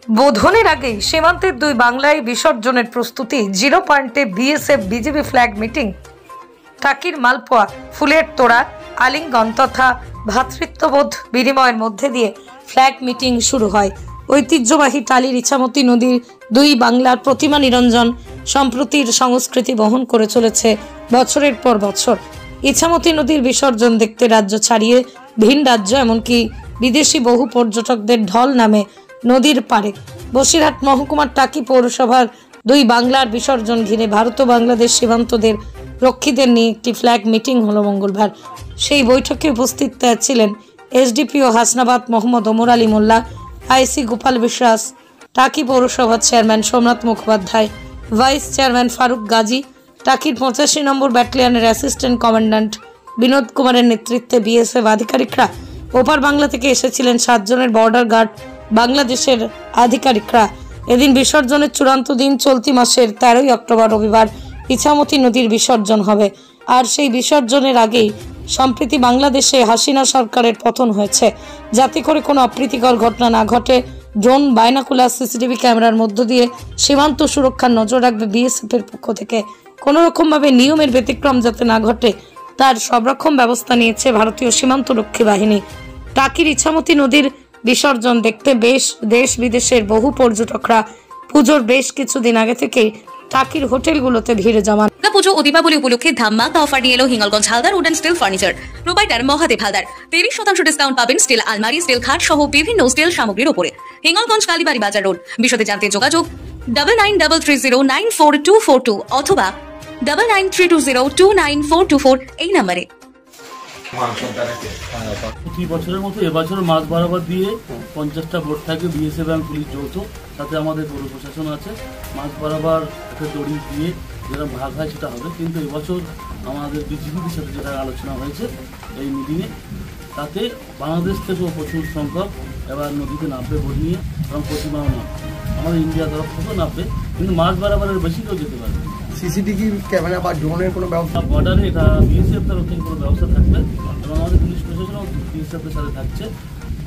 বোধনের আগেই সীমান্তের দুই বাংলায় বিসর্জনের প্রস্তুতি। 0 পয়েন্টে বিএসএফ বিজিবি ফ্ল্যাগ মিটিং। টাকির মালপোয়া, ফুলের তোড়া, আলিঙ্গন তথা ভ্রাতৃত্ববোধ বিনিময়ের মধ্যে দিয়ে ফ্ল্যাগ মিটিং শুরু হয়। ঐতিহ্যবাহী টালির ইছামতি নদীর দুই বাংলার প্রতিমা নিরঞ্জন সম্প্রতির সংস্কৃতি বহন করে চলেছে বছরের পর বছর। ইছামতি নদীর বিসর্জন দেখতে রাজ্য ছাড়িয়ে ভিন রাজ্য এমনকি বিদেশি বহু পর্যটকদের ঢল নামে নদীর পাড়ে। বসিরহাট মহকুমার টাকি পৌরসভার দুই বাংলার বিসর্জন ঘিরে ভারত ও বাংলাদেশ সীমান্তদের রক্ষীদের নিয়ে একটি ফ্ল্যাগ মিটিং হলো মঙ্গলবার। সেই বৈঠকে উপস্থিত ছিলেন এসডিপিও হাসনাবাদ মোহাম্মদ ওমর আলী মোল্লা, আইসি গোপাল বিশ্বাস, টাকি পৌরসভার chairman Somnath Mukhopadhyay, vice chairman Faruk Gazi, টাকির 85 নম্বর ব্যাটালিয়নের অ্যাসিস্ট্যান্ট কমান্ড্যান্ট বিনোদ কুমারের নেতৃত্বে বিএসএফ আধিকারিকরা। ওপার বাংলা থেকে এসেছিলেন 7 জনের বর্ডার গার্ড বাংলাদেশের আধিকারিকরা। এদিন বিসর্জনের চূড়ান্ত দিন চলতি মাসের 13ই অক্টোবর রবিবার ইছামতি নদীর বিসর্জন হবে। আর সেই বিসর্জনের আগেই সম্প্রতি বাংলাদেশে হাসিনা সরকারের পতন হয়েছে। যাতে করে কোনো অপ্রীতিকর ঘটনা না ঘটে, ড্রোন, বাইনাকুলার, সিসিটিভি ক্যামেরার মধ্য দিয়ে সীমান্ত সুরক্ষার নজর রাখবে বিএসএফ এর পক্ষ থেকে। কোনো রকমভাবে নিয়মের ব্যতিক্রম যাতে না ঘটে তার সব রকম ব্যবস্থা নিয়েছে ভারতীয় সীমান্ত রক্ষী বাহিনী। টাকির ইছামতি নদীর বিসর্জন দেখতে দেশ বিদেশের বহু পর্যটকরা পুজোর বেশ কিছুদিন আগে থেকে টাকির হোটেলগুলোতে ভিড়ে জমান। পুজো ও দীপাবলি উপলক্ষে ধামাকা অফার নিয়ে এলো Hingalganj Haldar wood and steel furniture provider Mahadev Haldar. 30% discount পাবেন স্টিল আলমারি, স্টিল খাট সহ বিভিন্ন স্টিল সামগ্রীর উপরে। হিঙ্গলগঞ্জ কালীবাড়ি বাজার রোড। বিশদে জানতে যোগাযোগ 9933094242 অথবা 9932029424 এই নম্বরে। প্রতি বছরের মতো এবছর মাছ বরাবর দিয়ে 50টা বোট থাকে বিএসএফ এবং পুলিশ যৌথ, সাথে আমাদের পৌর প্রশাসন আছে। মাছ বরাবর একটা দড়ি দিয়ে যেটা ভাগ হয় সেটা হবে, কিন্তু এবছর আমাদের বিজিবির সাথে যেটা আলোচনা হয়েছে এই মিটিংয়ে, তাতে বাংলাদেশ থেকেও প্রচুর সংখ্যক এবার নদীতে নামবে বোট নিয়ে এবং প্রতিমাও নামবে, আমাদের ইন্ডিয়া তরফ থেকেও নামবে, কিন্তু মাছ বরাবরের বেশি কেউ যেতে পারবে। সিসিটিভি ক্যামেরা বা ড্রোনের কোনো ব্যবস্থা বর্ডারে এটা বিএসএফ তরফ থেকে কোনো ব্যবস্থা থাকবে এবং আমাদের পুলিশ প্রশাসনও বিএসএফের সাথে থাকছে।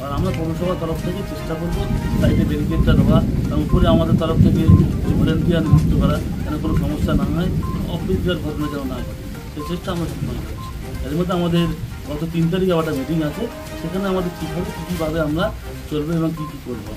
আর আমরা পৌরসভার তরফ থেকে চেষ্টা করবো সাইডে ব্যারিকেডটা দেওয়া এবং উপরে আমাদের তরফ থেকে ভলেন্টিয়ার নিযুক্ত করা, যেন কোনো সমস্যা না হয়, অপ্রীতিকর ঘটনা যেন না হয়, সেই চেষ্টা আমরা সবসময় করছি। এর মধ্যে আমাদের গত 3 তারিখে একটা মিটিং আছে, সেখানে আমাদের কীভাবে কীভাবে আমরা চলবো এবং কী কী করবো।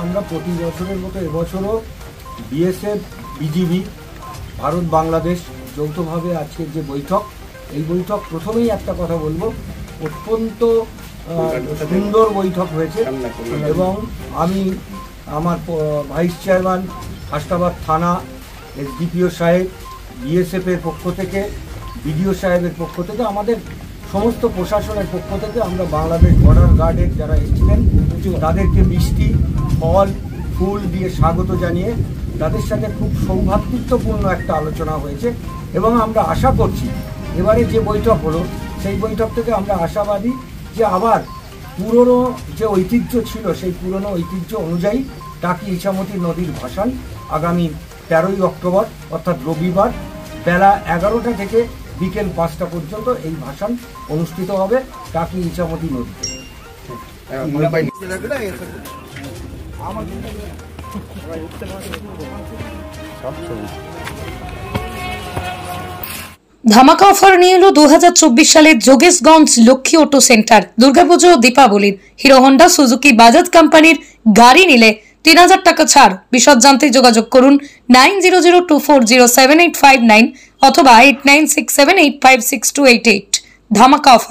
আমরা প্রতি বছরের মতো এবছরও বিএসএফ, বিজিবি, ভারত বাংলাদেশ যৌথভাবে আজকের যে বৈঠক, এই বৈঠক প্রথমেই একটা কথা বলবো, অত্যন্ত সুন্দর বৈঠক হয়েছে এবং আমি আমার ভাইস চেয়ারম্যান, হাসনাবাদ থানা, এসডিপিও সাহেব, বিএসএফের পক্ষ থেকে, বিডিও সাহেবের পক্ষ থেকে, আমাদের সমস্ত প্রশাসনের পক্ষ থেকে আমরা বাংলাদেশ বর্ডার গার্ডের যারা এসেছিলেন তাদেরকে মিষ্টি, ফল, ফুল দিয়ে স্বাগত জানিয়ে তাদের সাথে খুব সৌভ্রাতৃত্বপূর্ণ একটা আলোচনা হয়েছে এবং আমরা আশা করছি এবারে যে বৈঠক হলো সেই বৈঠক থেকে আমরা আশাবাদী যে আবার পুরনো যে ঐতিহ্য ছিল সেই পুরনো ঐতিহ্য অনুযায়ী টাকি ইছামতি নদীর ভাসান আগামী 13ই অক্টোবর অর্থাৎ রবিবার বেলা 11টা থেকে বিকেল 5টা পর্যন্ত এই ভাসান অনুষ্ঠিত হবে টাকি ইছামতি নদীতে। ধামাকা অফার নিয়ে এলো 2024 সালের যোগেশগঞ্জ লক্ষ্মী অটো সেন্টার। দুর্গাপুজো ও দীপাবলির হিরো হন্ডা, সুজুকি, বাজাজ কোম্পানির গাড়ি নিলে 3000 টাকা ছাড়। বিশদ জানতে যোগাযোগ করুন 9002407859 অথবা 8967856288। ধামাকা অফার।